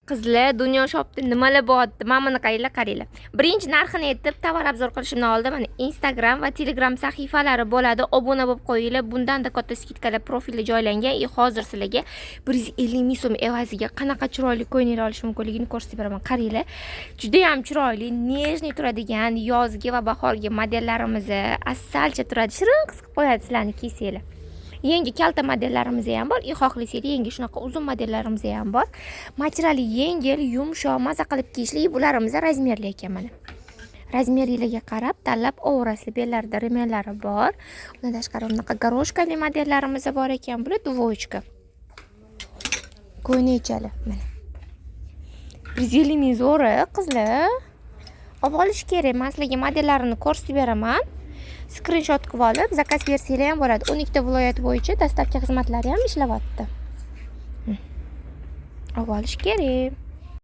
Qizlar, dunyo shopda nimalar bo'lyapti? Mana buni qaranglar. Birinchi narxini aytib, tovar obzor qilishimdan oldin mana Instagram va Telegram sahifalari bo'ladi. Obuna bo'lib qo'yinglar. Bundan da katta skidkalar profilga joylangan. Hozir sizlarga 150 ming so'm evaziga qanaqa chiroyli ko'ylaklar olish mumkinligini ko'rsatib beraman. Qaranglar. Juda ham chiroyli, nejniy turadigan yozgi va bahorgi modellarimiz asalcha turadi. Shirin qilib qo'yadi sizlarni kiysanglar. Yangi kalta modellarimiz ham bor. Xohlasanglar yangi shunaqa uzun modellarimiz ham bor. Materiali yengil, yumshoq, maza qilib kiyishli. Bularimiz razmerli ekan mana. Razmerlarga qarab tanlab ovrasli bellarda remellari bor. Undan tashqari bunaqa garoshkali modellarimiz bor ekan. Bular duvochka. Ko'ynechali mana. 150 ming zo'ri qizlar. Olib olish kerak. Men sizlarga modellarini ko'rsatib beraman. Screenshot qilib olib, zakaz bersanglar ham bo'ladi. 12 ta viloyat bo'yicha dostavka xizmatlari ham ishlayapti. Olib olish kerak.